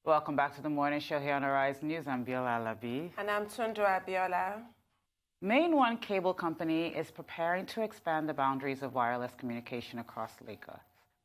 Welcome back to the morning show here on Arise News. I'm Biola Alabi. And I'm Tundra Biola. MainOne Cable Company is preparing to expand the boundaries of wireless communication across Lagos,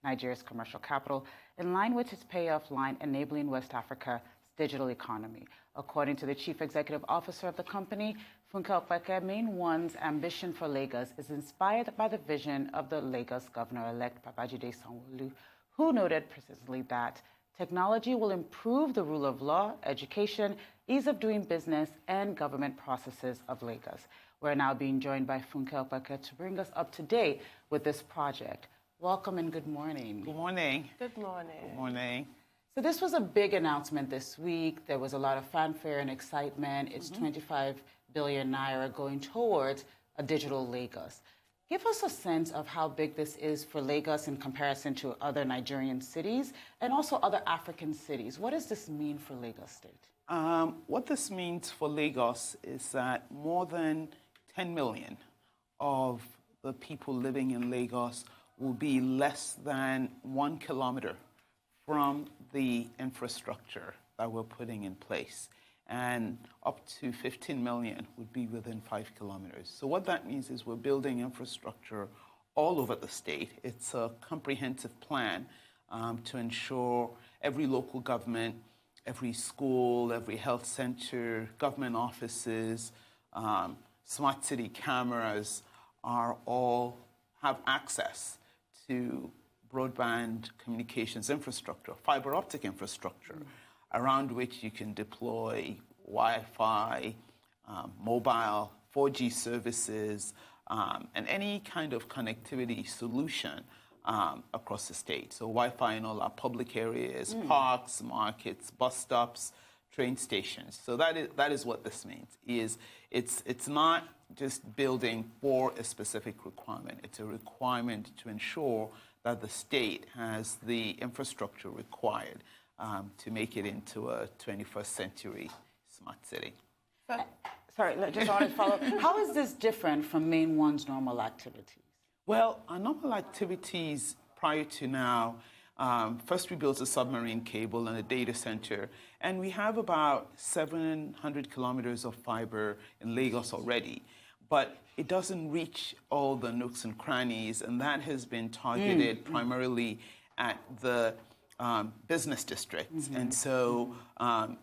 Nigeria's commercial capital, in line with its payoff line enabling West Africa's digital economy. According to the Chief Executive Officer of the company, Funke Opeke, MainOne's ambition for Lagos is inspired by the vision of the Lagos Governor-elect Babajide Sanwo-Olu, who noted precisely that technology will improve the rule of law, education, ease of doing business, and government processes of Lagos. We're now being joined by Funke Opeke to bring us up to date with this project. Welcome and good morning. Good morning. Good morning. Good morning. So this was a big announcement this week. There was a lot of fanfare and excitement. It's 25 billion naira going towards a digital Lagos. Give us a sense of how big this is for Lagos in comparison to other Nigerian cities and also other African cities. What does this mean for Lagos State? What this means for Lagos is that more than 10 million of the people living in Lagos will be less than 1 kilometer from the infrastructure that we're putting in place. And up to 15 million would be within 5 kilometers. So what that means is we're building infrastructure all over the state. It's a comprehensive plan to ensure every local government, every school, every health center, government offices, smart city cameras are all have access to broadband communications infrastructure, fiber optic infrastructure, around which you can deploy Wi-Fi, mobile, 4G services, and any kind of connectivity solution across the state. So Wi-Fi in all our public areas, parks, markets, bus stops, train stations. So that is what this means. It's not just building for a specific requirement. It's a requirement to ensure that the state has the infrastructure required to make it into a 21st century smart city. Sorry, just wanted to follow up. How is this different from MainOne's normal activities? Well, our normal activities prior to now, first we built a submarine cable and a data center, and we have about 700 kilometers of fiber in Lagos already. But it doesn't reach all the nooks and crannies, and that has been targeted primarily at the business districts. And so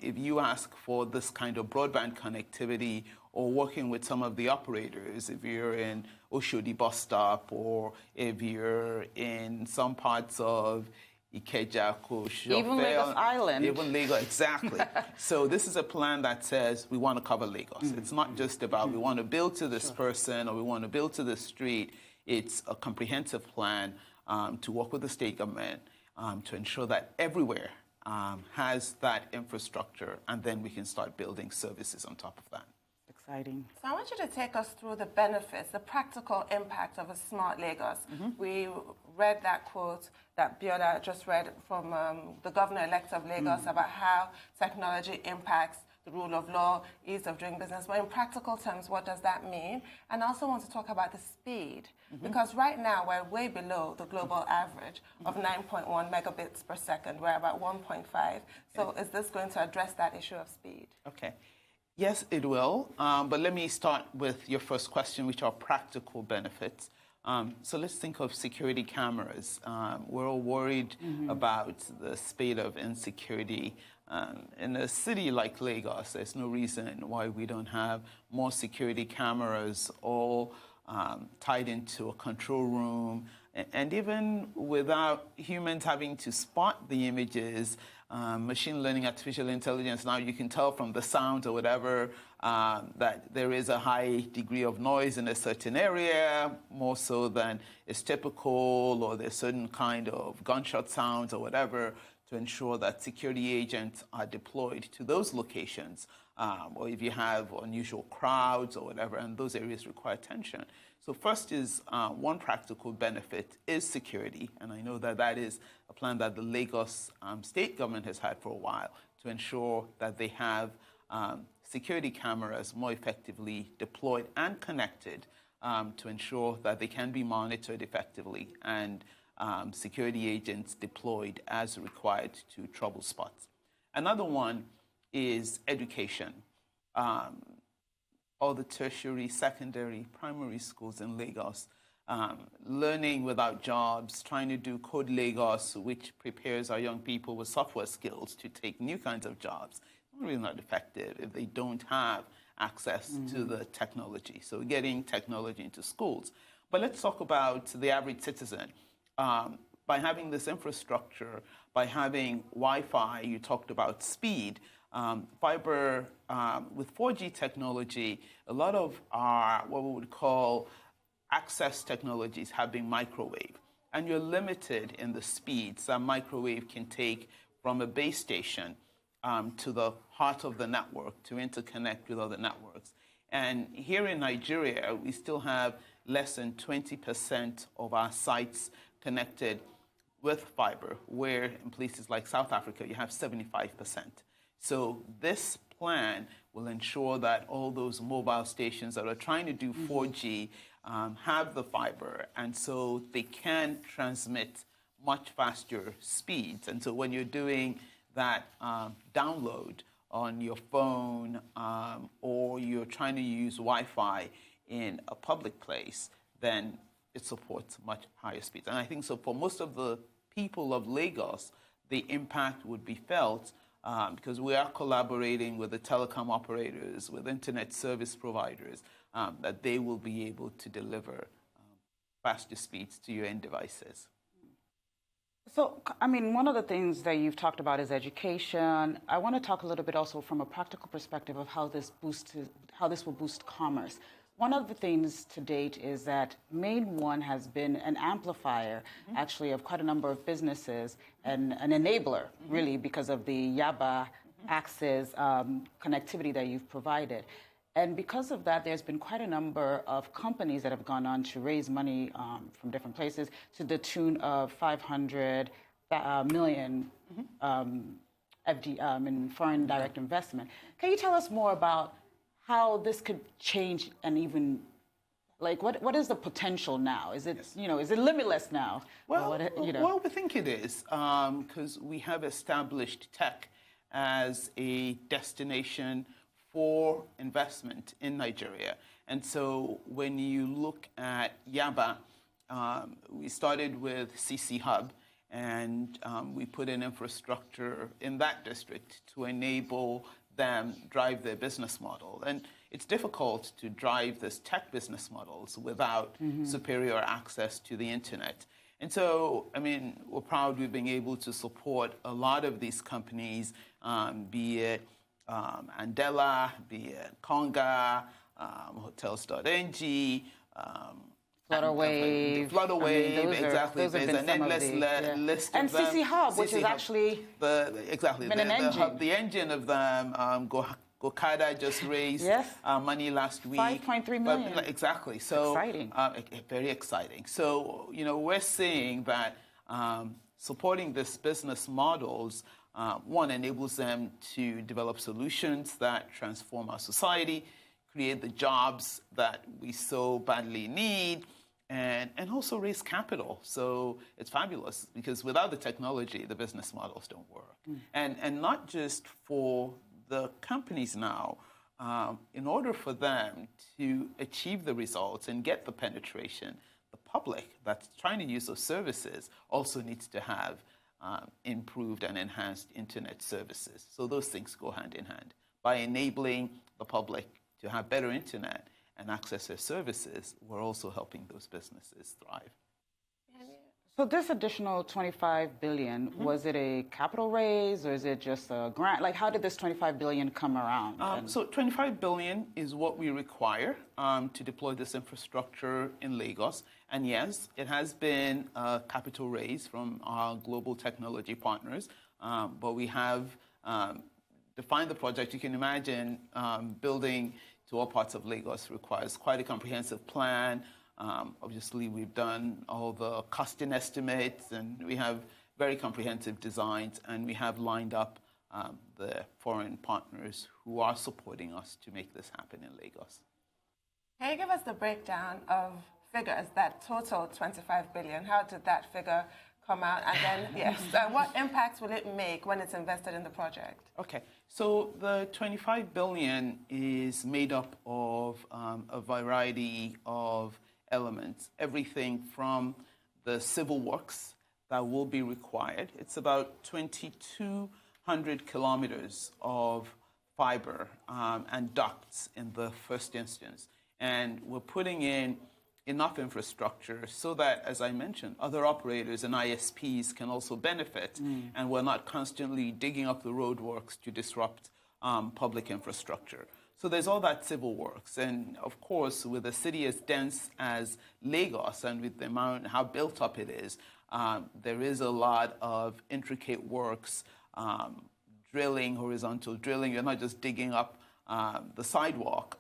if you ask for this kind of broadband connectivity or working with some of the operators, if you're in Oshodi bus stop or if you're in some parts of Ikeja, even Lagos Island. Even Lagos, exactly. So this is a plan that says we want to cover Lagos. It's not just about we want to build to this person or we want to build to this street. It's a comprehensive plan to work with the state government to ensure that everywhere has that infrastructure, and then we can start building services on top of that. Exciting. So I want you to take us through the benefits, the practical impact of a smart Lagos. We read that quote that Biola just read from the governor-elect of Lagos about how technology impacts the rule of law, ease of doing business. But in practical terms, what does that mean? And I also want to talk about the speed, because right now we're way below the global average of 9.1 megabits per second. We're about 1.5. So is this going to address that issue of speed? Okay. Yes, it will. But let me start with your first question, which are practical benefits. So let's think of security cameras. We're all worried about the spate of insecurity. In a city like Lagos, there's no reason why we don't have more security cameras all tied into a control room. And even without humans having to spot the images, machine learning, artificial intelligence, now you can tell from the sound or whatever that there is a high degree of noise in a certain area, more so than is typical, or there's certain kind of gunshot sounds or whatever, to ensure that security agents are deployed to those locations, or if you have unusual crowds or whatever, and those areas require attention. So first is one practical benefit is security, and I know that that is a plan that the Lagos state government has had for a while to ensure that they have security cameras more effectively deployed and connected to ensure that they can be monitored effectively and security agents deployed as required to trouble spots. Another one is education. All the tertiary, secondary, primary schools in Lagos, learning without jobs, trying to do Code Lagos, which prepares our young people with software skills to take new kinds of jobs. It's really not effective if they don't have access to the technology. So getting technology into schools. But let's talk about the average citizen. By having this infrastructure, by having Wi-Fi, you talked about speed, fiber, with 4G technology, a lot of our, what we would call access technologies have been microwave. And you're limited in the speeds that microwave can take from a base station to the heart of the network to interconnect with other networks. And here in Nigeria, we still have less than 20% of our sites connected with fiber, where in places like South Africa, you have 75%. So this plan will ensure that all those mobile stations that are trying to do 4G have the fiber, and so they can transmit much faster speeds. And so when you're doing that download on your phone or you're trying to use Wi-Fi in a public place, then it supports much higher speeds. And I think so for most of the people of Lagos, the impact would be felt because we are collaborating with the telecom operators, with internet service providers, that they will be able to deliver faster speeds to your end devices. So, I mean, one of the things that you've talked about is education. I want to talk a little bit also from a practical perspective of how this will boost commerce. One of the things to date is that MainOne has been an amplifier, actually, of quite a number of businesses and an enabler, really, because of the Yaba access connectivity that you've provided. And because of that, there's been quite a number of companies that have gone on to raise money from different places to the tune of 500 million in foreign direct investment. Can you tell us more about how this could change and even, like, what is the potential now? Is it, is it limitless now? Well, well, we think it is, because we have established tech as a destination for investment in Nigeria. And so when you look at Yaba, we started with CC Hub, and we put in infrastructure in that district to enable them drive their business model. And it's difficult to drive this tech business models without superior access to the internet. And so, I mean, we're proud we've been able to support a lot of these companies, be it Andela, be it Conga, Hotels.ng, Flutterwave. Flutterwave, I mean, exactly. There's an endless list of them. And CC Hub, which is Hub, actually the engine of them. Gokada just raised money last week. 5.3 million. But, exactly. So exciting. Very exciting. So, we're seeing that supporting this business models, one, enables them to develop solutions that transform our society, create the jobs that we so badly need, and also raise capital. So it's fabulous, because without the technology, the business models don't work. And not just for the companies now, in order for them to achieve the results and get the penetration, the public that's trying to use those services also needs to have improved and enhanced internet services. So those things go hand in hand. By enabling the public to have better internet and access their services, we're also helping those businesses thrive. So this additional 25 billion, was it a capital raise or is it just a grant? Like, how did this 25 billion come around? So 25 billion is what we require to deploy this infrastructure in Lagos. And yes, it has been a capital raise from our global technology partners, but we have defined the project. You can imagine building to all parts of Lagos requires quite a comprehensive plan. Obviously, we've done all the costing estimates, and we have very comprehensive designs, and we have lined up the foreign partners who are supporting us to make this happen in Lagos. Can you give us the breakdown of figures that total 25 billion? How did that figure come out? And then, yes, what impacts will it make when it's invested in the project? Okay, so the 25 billion is made up of a variety of elements, everything from the civil works that will be required. It's about 2,200 kilometers of fiber and ducts in the first instance. And we're putting in enough infrastructure so that, as I mentioned, other operators and ISPs can also benefit, and we're not constantly digging up the roadworks to disrupt public infrastructure. So there's all that civil works. And of course, with a city as dense as Lagos and with the amount, how built up it is, there is a lot of intricate works, drilling, horizontal drilling. You're not just digging up the sidewalk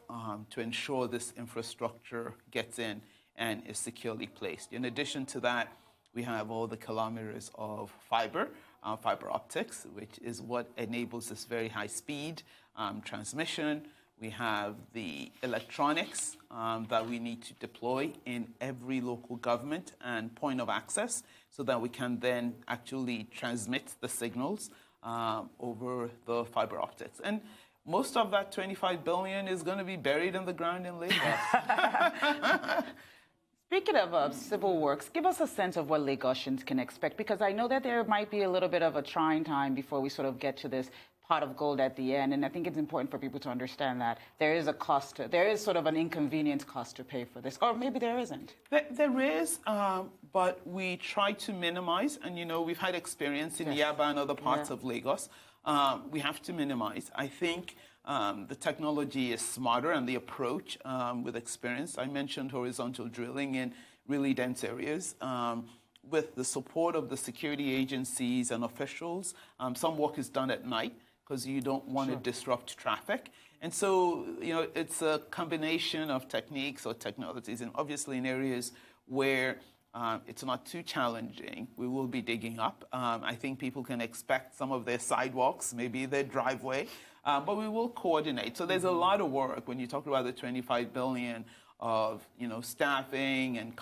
to ensure this infrastructure gets in and is securely placed. In addition to that, we have all the kilometers of fiber optics, which is what enables this very high speed transmission. We have the electronics that we need to deploy in every local government and point of access so that we can then actually transmit the signals over the fiber optics. And most of that 25 billion is going to be buried in the ground in Lagos. Speaking of civil works, give us a sense of what Lagosians can expect, because I know that there might be a little bit of a trying time before we sort of get to this pot of gold at the end, and I think it's important for people to understand that there is a cost there is sort of an inconvenience cost to pay for this, or maybe there isn't. There is, but we try to minimize, and we've had experience in Yaba and other parts of Lagos. We have to minimize. I think the technology is smarter and the approach with experience. I mentioned horizontal drilling in really dense areas. With the support of the security agencies and officials, some work is done at night because you don't want to disrupt traffic. And so, it's a combination of techniques or technologies. And obviously in areas where it's not too challenging, we will be digging up. I think people can expect some of their sidewalks, maybe their driveway, but we will coordinate. So there's a lot of work when you talk about the 25 billion of staffing and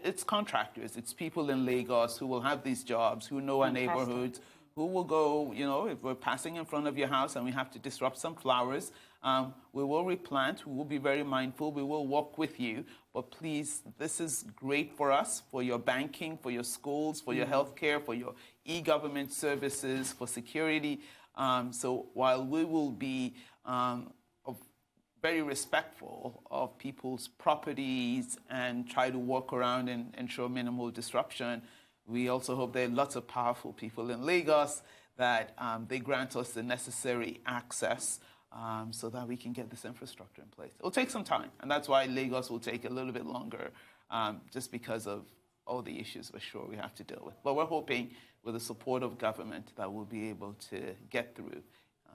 it's contractors, it's people in Lagos who will have these jobs, who know our neighborhoods, who will go, if we're passing in front of your house and we have to disrupt some flowers, we will replant, we will be very mindful, we will walk with you. But please, this is great for us, for your banking, for your schools, for your healthcare, for your e-government services, for security. So while we will be very respectful of people's properties and try to work around and ensure minimal disruption, we also hope there are lots of powerful people in Lagos that they grant us the necessary access so that we can get this infrastructure in place. It'll take some time, and that's why Lagos will take a little bit longer, just because of all the issues we're sure we have to deal with. But we're hoping with the support of government that we'll be able to get through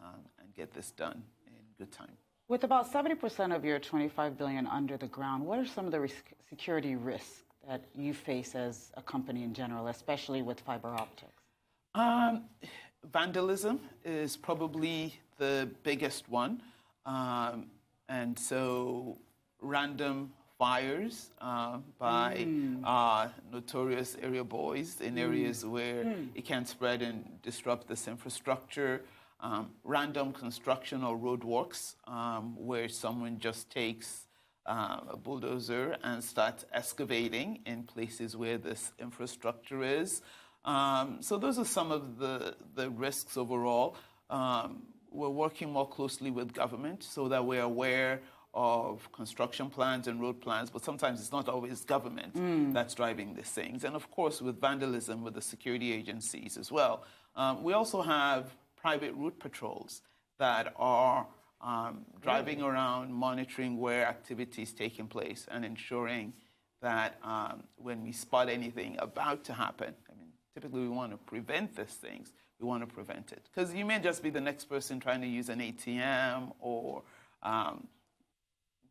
and get this done in good time. With about 70% of your 25 billion under the ground, what are some of the security risks that you face as a company in general, especially with fiber optics? Vandalism is probably the biggest one. And so random fires by notorious area boys in areas where it can spread and disrupt this infrastructure. Random construction or roadworks where someone just takes a bulldozer and starts excavating in places where this infrastructure is. So those are some of the risks overall. We're working more closely with government so that we're aware of construction plans and road plans, but sometimes it's not always government that's driving these things. And of course, with vandalism, with the security agencies as well. We also have private route patrols that are driving around, monitoring where activity is taking place and ensuring that when we spot anything about to happen, typically we want to prevent these things. We want to prevent it. Because you may just be the next person trying to use an ATM or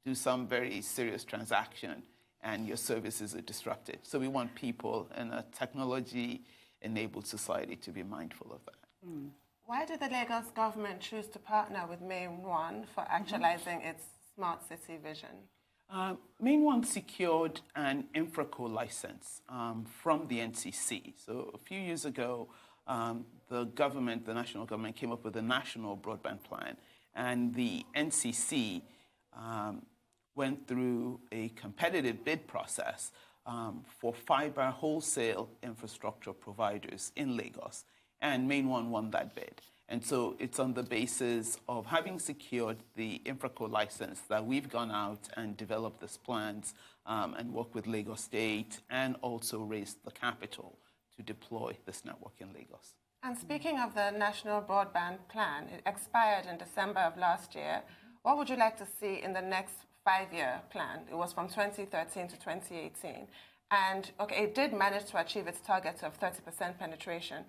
do some very serious transaction and your services are disrupted. So we want people in a technology-enabled society to be mindful of that. Why did the Lagos government choose to partner with MainOne for actualizing its smart city vision? MainOne secured an InfraCo license from the NCC. So a few years ago, the government, the national government, came up with a national broadband plan, and the NCC went through a competitive bid process for fiber wholesale infrastructure providers in Lagos, and MainOne won that bid. And so it's on the basis of having secured the InfraCo license that we've gone out and developed these plans and worked with Lagos State and also raised the capital to deploy this network in Lagos. And speaking of the National Broadband Plan, it expired in December of last year. What would you like to see in the next 5-year plan? It was from 2013 to 2018. And okay, it did manage to achieve its target of 30% penetration.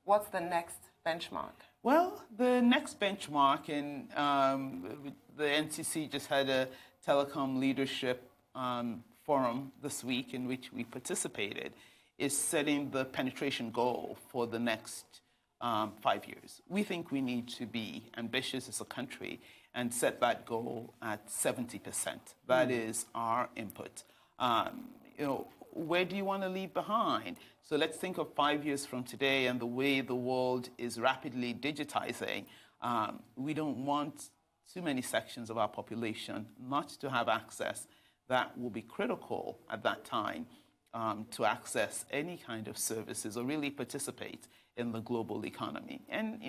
What's the next benchmark? Well, the next benchmark, and the NCC just had a telecom leadership forum this week in which we participated, is setting the penetration goal for the next 5 years. We think we need to be ambitious as a country and set that goal at 70%. That is our input. Where do you want to leave behind? So let's think of 5 years from today and the way the world is rapidly digitizing. We don't want too many sections of our population not to have access that will be critical at that time to access any kind of services or really participate in the global economy. And,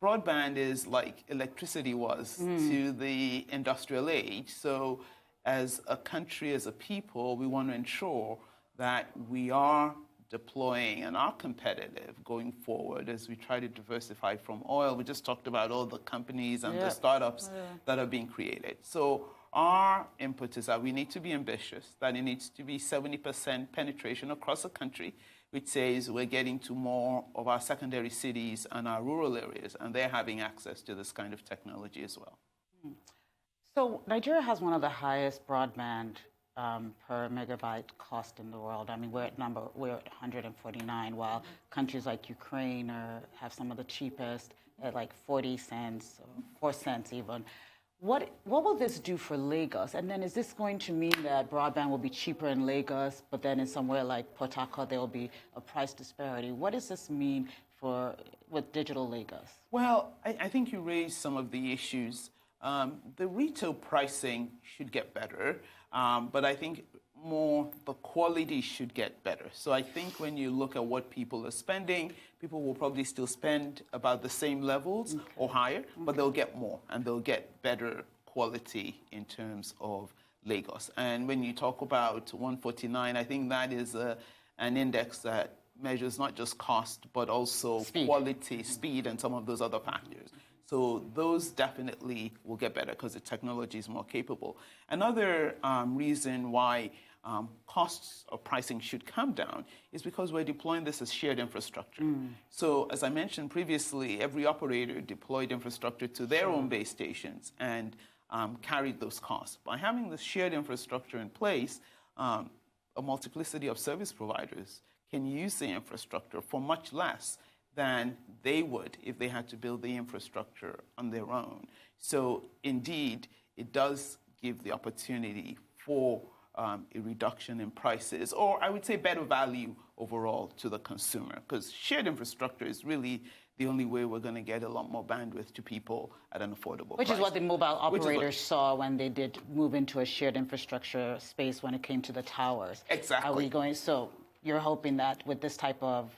broadband is like electricity was to the industrial age. So as a country, as a people, we want to ensure that we are deploying and are competitive going forward as we try to diversify from oil. We just talked about all the companies and the startups that are being created. So our input is that we need to be ambitious, that it needs to be 70% penetration across the country, which says we're getting to more of our secondary cities and our rural areas, and they're having access to this kind of technology as well. So Nigeria has one of the highest broadband per megabyte cost in the world. I mean, we're at 149, while countries like Ukraine have some of the cheapest at like 40 cents, or 4 cents even. What will this do for Lagos? And then is this going to mean that broadband will be cheaper in Lagos, but then in somewhere like Port Harcourt there will be a price disparity? What does this mean with digital Lagos? Well, I think you raised some of the issues. The retail pricing should get better, but I think more the quality should get better. So I think when you look at what people are spending, people will probably still spend about the same levels or higher, but they'll get more and they'll get better quality in terms of Lagos. And when you talk about 149, I think that is an index that measures not just cost, but also quality, speed, and some of those other factors. So those definitely will get better because the technology is more capable. Another reason why costs of pricing should come down is because we're deploying this as shared infrastructure. So as I mentioned previously, every operator deployed infrastructure to their own base stations and carried those costs. By having this shared infrastructure in place, a multiplicity of service providers can use the infrastructure for much less than they would if they had to build the infrastructure on their own. So indeed, it does give the opportunity for a reduction in prices, or I would say better value overall to the consumer, because shared infrastructure is really the only way we're going to get a lot more bandwidth to people at an affordable price. Which is what the mobile operators saw when they did move into a shared infrastructure space when it came to the towers. Exactly. Are we going? So you're hoping that with this type of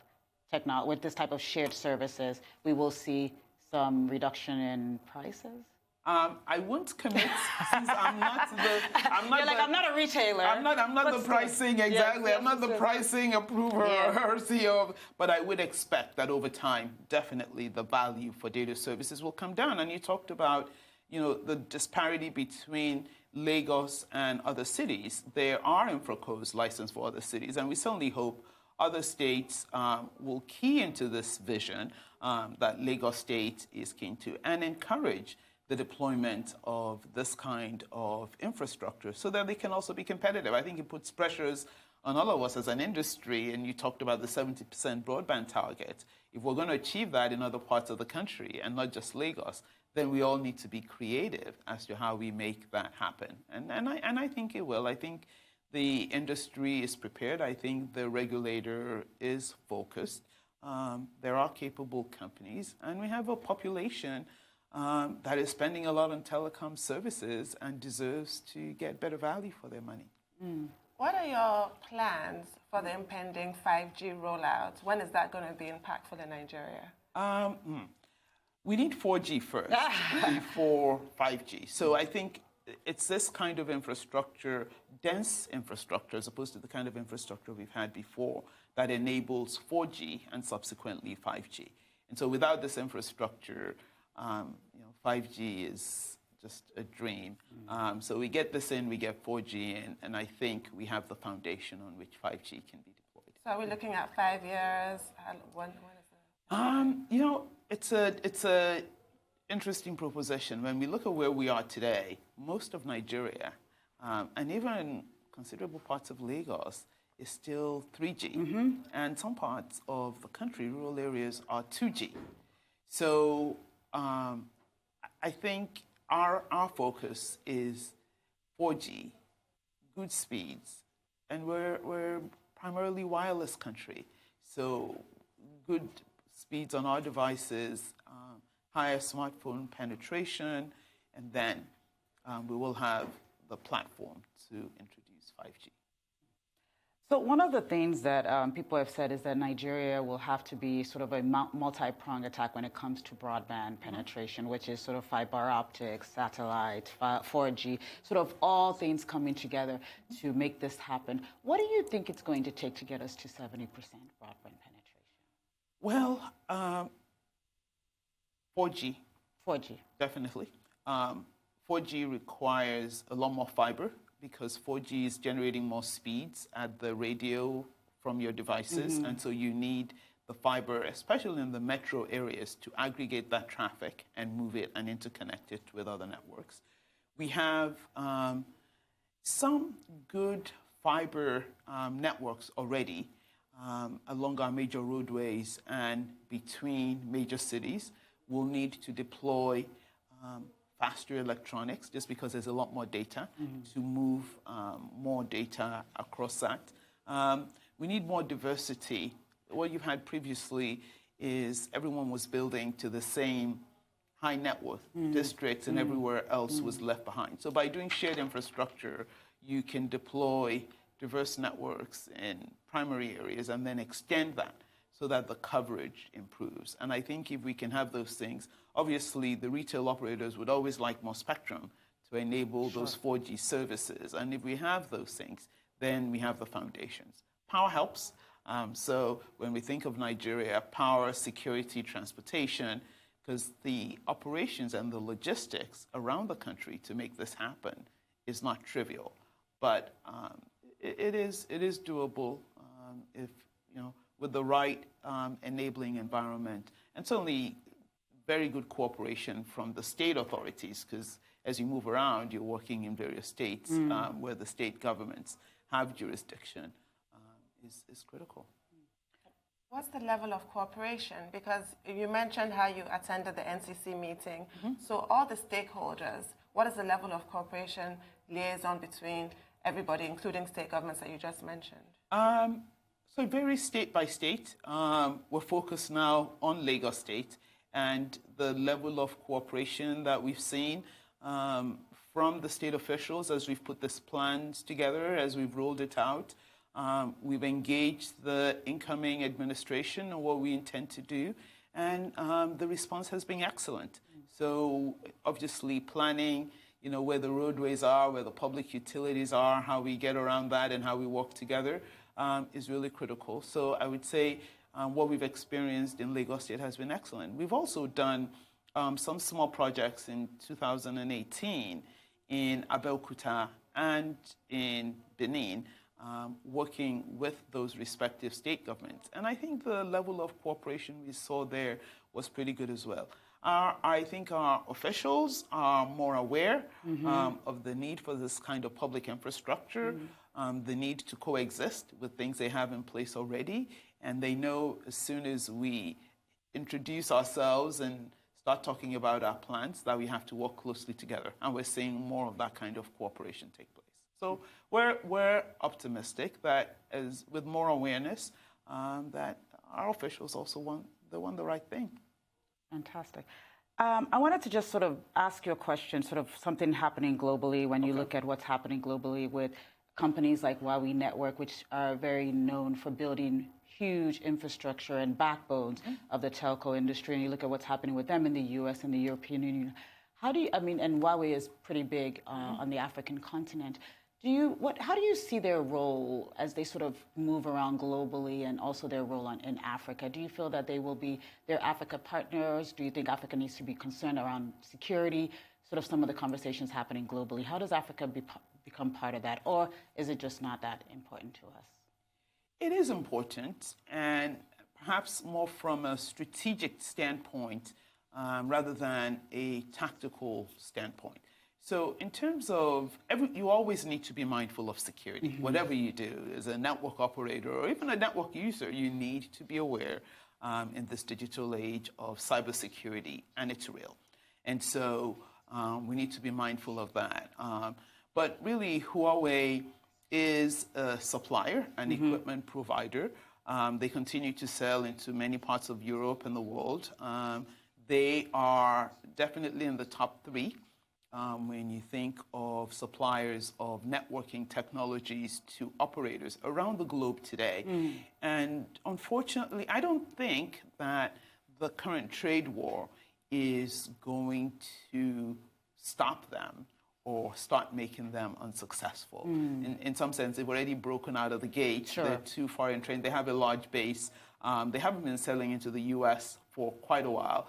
with this type of shared services, we will see some reduction in prices? I won't commit since I'm not I'm not a retailer. I'm not the pricing exactly. I'm not the pricing approver or CEO, but I would expect that over time, definitely the value for data services will come down. And you talked about, the disparity between Lagos and other cities. There are InfraCos licensed for other cities, and we certainly hope other states will key into this vision that Lagos State is keen to and encourage the deployment of this kind of infrastructure so that they can also be competitive. I think it puts pressures on all of us as an industry, and you talked about the 70% broadband target. If we're going to achieve that in other parts of the country and not just Lagos, then we all need to be creative as to how we make that happen. And I think it will. I think the industry is prepared. I think the regulator is focused. There are capable companies, and we have a population that is spending a lot on telecom services and deserves to get better value for their money. What are your plans for the impending 5G rollout? When is that going to be impactful in Nigeria? We need 4G first before 5G. So I think it's this kind of infrastructure, dense infrastructure, as opposed to the kind of infrastructure we've had before, that enables 4G and subsequently 5G. And so without this infrastructure, 5G is just a dream. So we get this in, we get 4G in, and I think we have the foundation on which 5G can be deployed. So are we looking at 5 years? When is it? It's a interesting proposition. When we look at where we are today, most of Nigeria, and even considerable parts of Lagos, is still 3G. And some parts of the country, rural areas, are 2G. So I think our focus is 4G, good speeds, and we're primarily wireless country. So good speeds on our devices, higher smartphone penetration, and then we will have the platform to introduce 5G. So one of the things that people have said is that Nigeria will have to be sort of a multi-pronged attack when it comes to broadband penetration, which is sort of fiber optics, satellite, 4G, sort of all things coming together to make this happen. What do you think it's going to take to get us to 70% broadband penetration? Well, 4G. 4G. Definitely. 4G requires a lot more fiber, because 4G is generating more speeds at the radio from your devices. And so you need the fiber, especially in the metro areas, to aggregate that traffic and move it and interconnect it with other networks. We have some good fiber networks already along our major roadways and between major cities. We'll need to deploy faster electronics, just because there's a lot more data to move more data across that. We need more diversity. What you've had previously is everyone was building to the same high net worth districts, and everywhere else was left behind. So by doing shared infrastructure, you can deploy diverse networks in primary areas and then extend that so that the coverage improves. And I think if we can have those things, obviously the retail operators would always like more spectrum to enable those 4G services. And if we have those things, then we have the foundations. Power helps. So when we think of Nigeria, power, security, transportation, because the operations and the logistics around the country to make this happen is not trivial. But it is doable if, with the right enabling environment, and certainly very good cooperation from the state authorities, because as you move around, you're working in various states where the state governments have jurisdiction is critical. What's the level of cooperation? Because you mentioned how you attended the NCC meeting. So all the stakeholders, what is the level of cooperation, liaison between everybody, including state governments that you just mentioned? So it varies state by state. We're focused now on Lagos State, and the level of cooperation that we've seen from the state officials as we've put this plans together, as we've rolled it out. We've engaged the incoming administration on what we intend to do, and the response has been excellent. So obviously planning, where the roadways are, where the public utilities are, how we get around that and how we work together is really critical. So I would say what we've experienced in Lagos State has been excellent. We've also done some small projects in 2018 in Abeokuta and in Benin, working with those respective state governments. And I think the level of cooperation we saw there was pretty good as well. I think our officials are more aware of the need for this kind of public infrastructure, the need to coexist with things they have in place already. And they know as soon as we introduce ourselves and start talking about our plans, that we have to work closely together. And we're seeing more of that kind of cooperation take place. So we're optimistic that as with more awareness, that our officials also want the right thing. Fantastic. I wanted to just sort of ask you a question, sort of something happening globally when you look at what's happening globally with companies like Huawei Network, which are very known for building huge infrastructure and backbones of the telco industry, and you look at what's happening with them in the U.S. and the European Union. How do you, I mean, and Huawei is pretty big on the African continent. How do you see their role as they sort of move around globally, and also their role in Africa? Do you feel that they will be their Africa partners? Do you think Africa needs to be concerned around security? Sort of some of the conversations happening globally. How does Africa become part of that, or is it just not that important to us? It is important, and perhaps more from a strategic standpoint rather than a tactical standpoint. So in terms of, you always need to be mindful of security. Whatever you do, as a network operator or even a network user, you need to be aware in this digital age of cybersecurity, and it's real. And so we need to be mindful of that. But really, Huawei is a supplier, an equipment provider. They continue to sell into many parts of Europe and the world. They are definitely in the top 3 when you think of suppliers of networking technologies to operators around the globe today. And unfortunately, I don't think that the current trade war is going to stop them or start making them unsuccessful. In some sense, they've already broken out of the gate. Sure. They're too far in train. They have a large base. They haven't been selling into the U.S. for quite a while.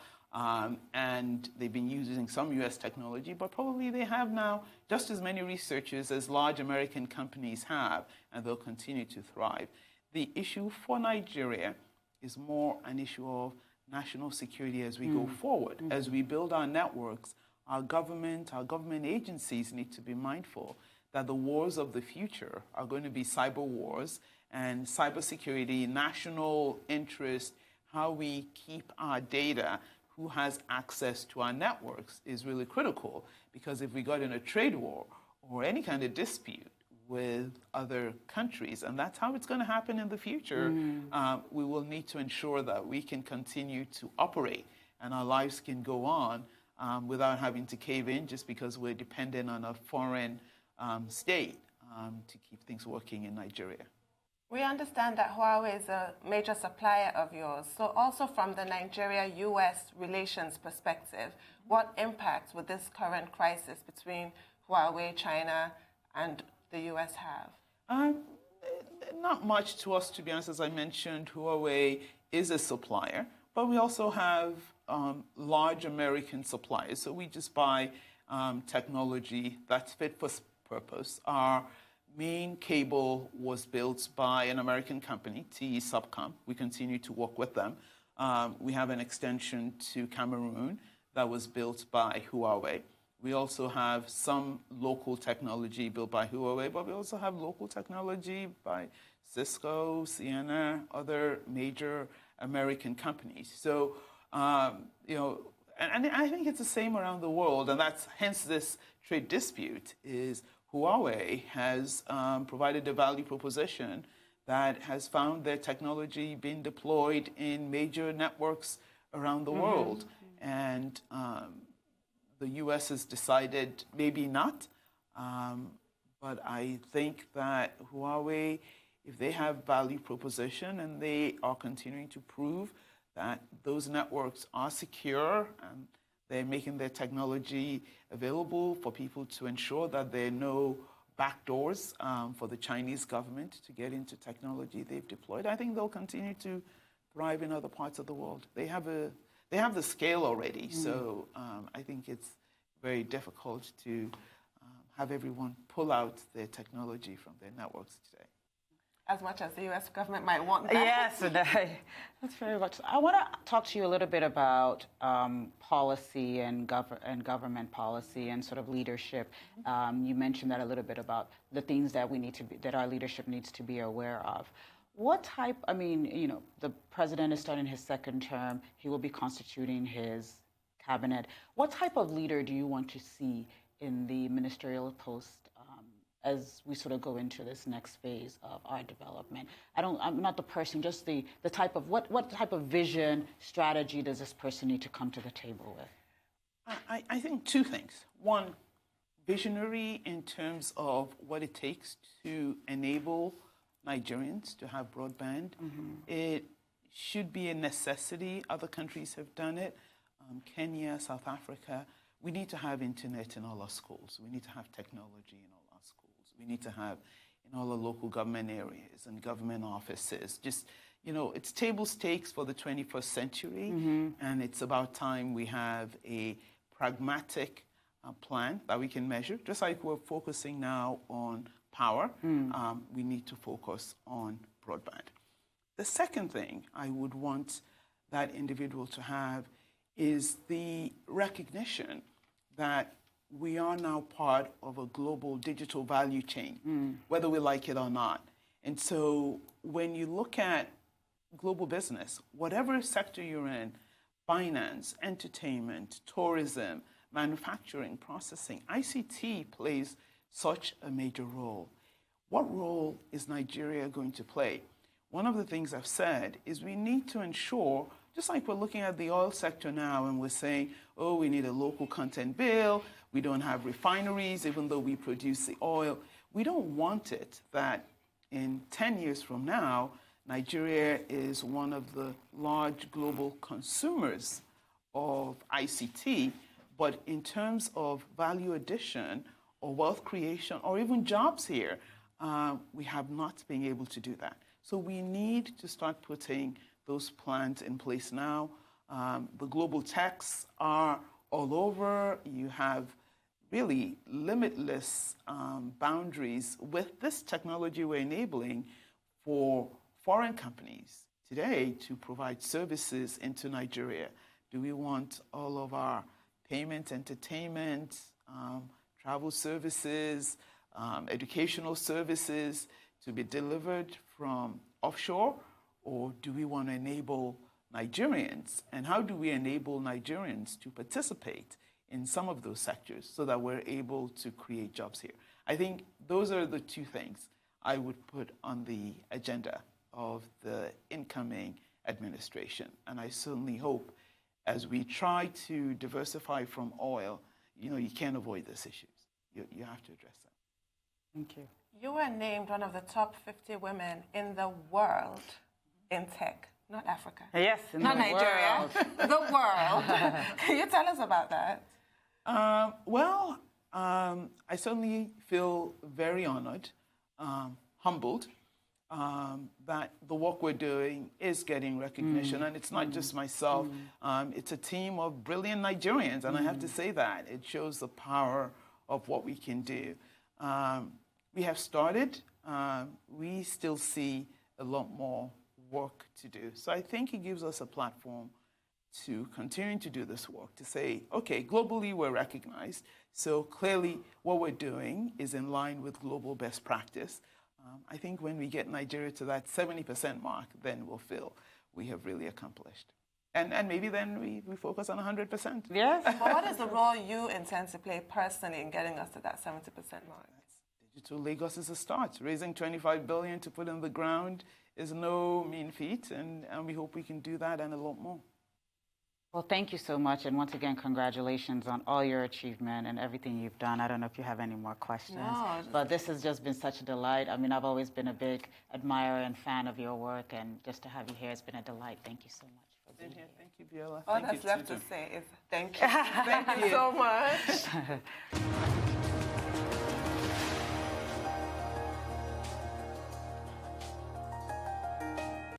And they've been using some U.S. technology, but probably they have now just as many researchers as large American companies have, and they'll continue to thrive. The issue for Nigeria is more an issue of national security as we go forward. As we build our networks, our government agencies need to be mindful that the wars of the future are going to be cyber wars, and cybersecurity, national interest, how we keep our data, who has access to our networks is really critical, because if we got in a trade war or any kind of dispute with other countries, and that's how it's going to happen in the future, we will need to ensure that we can continue to operate and our lives can go on without having to cave in just because we're dependent on a foreign state to keep things working in Nigeria. We understand that Huawei is a major supplier of yours. So also from the Nigeria-U.S. relations perspective, what impact would this current crisis between Huawei, China, and the U.S. have? Not much to us, to be honest. As I mentioned, Huawei is a supplier, but we also have large American suppliers. So we just buy technology that's fit for purpose. Our main cable was built by an American company, TE Subcom. We continue to work with them. We have an extension to Cameroon that was built by Huawei. We also have some local technology built by Huawei, but we also have local technology by Cisco, Ciena, other major American companies. So, and I think it's the same around the world, and that's hence this trade dispute is Huawei has provided a value proposition that has found their technology being deployed in major networks around the world. And the U.S. has decided maybe not. But I think that Huawei, if they have value proposition and they are continuing to prove that those networks are secure and they're making their technology available for people to ensure that there are no backdoors for the Chinese government to get into technology they've deployed, I think they'll continue to thrive in other parts of the world. They have the scale already, so I think it's very difficult to have everyone pull out their technology from their networks today. As much as the U.S. government might want that. Yes, that's very much. I want to talk to you a little bit about policy and government policy and sort of leadership. You mentioned that a little bit about the things that that our leadership needs to be aware of. What type? The president is starting his second term. He will be constituting his cabinet. What type of leader do you want to see in the ministerial post as we sort of go into this next phase of our development? I'm not the person, just the type of, what type of vision, strategy does this person need to come to the table with? I think two things. One, visionary in terms of what it takes to enable Nigerians to have broadband. It should be a necessity. Other countries have done it. Kenya, South Africa. We need to have internet in all our schools. We need to have technology in all our schools. We need to have in all the local government areas and government offices. Just, it's table stakes for the 21st century, and it's about time we have a pragmatic plan that we can measure. Just like we're focusing now on power, we need to focus on broadband. The second thing I would want that individual to have is the recognition that we are now part of a global digital value chain, whether we like it or not. And so when you look at global business, whatever sector you're in, finance, entertainment, tourism, manufacturing, processing, ICT plays such a major role. What role is Nigeria going to play? One of the things I've said is we need to ensure, just like we're looking at the oil sector now and we're saying, oh, we need a local content bill, we don't have refineries even though we produce the oil. We don't want it that in 10 years from now, Nigeria is one of the large global consumers of ICT, but in terms of value addition or wealth creation or even jobs here, we have not been able to do that. So we need to start putting those plans in place now. The global techs are all over. You have really limitless boundaries with this technology we're enabling for foreign companies today to provide services into Nigeria. Do we want all of our payment, entertainment, travel services, educational services to be delivered from offshore, or do we want to enable Nigerians? And how do we enable Nigerians to participate in some of those sectors so that we're able to create jobs here? I think those are the two things I would put on the agenda of the incoming administration. And I certainly hope as we try to diversify from oil, you can't avoid these issues. You have to address them. Thank you. You were named one of the top 50 women in the world in tech, not Africa. Yes, not Nigeria, the world. Can you tell us about that? I certainly feel very honored, humbled that the work we're doing is getting recognition. And it's not just myself. It's a team of brilliant Nigerians. And I have to say that. It shows the power of what we can do. We have started. We still see a lot more work to do. So I think it gives us a platform to continue to do this work, to say, okay, globally we're recognized. So clearly what we're doing is in line with global best practice. I think when we get Nigeria to that 70% mark, then we'll feel we have really accomplished. And maybe then we focus on 100%. Yes. But what is the role you intend to play personally in getting us to that 70% mark? Digital Lagos is a start. Raising 25 billion to put in the ground is no mean feat, and we hope we can do that and a lot more. Well, thank you so much, and once again, congratulations on all your achievement and everything you've done. I don't know if you have any more questions, but this has just been such a delight. I mean, I've always been a big admirer and fan of your work, and just to have you here has been a delight. Thank you so much for being here. Thank you, Biola. All that's left to say is thank you. Thank you so much.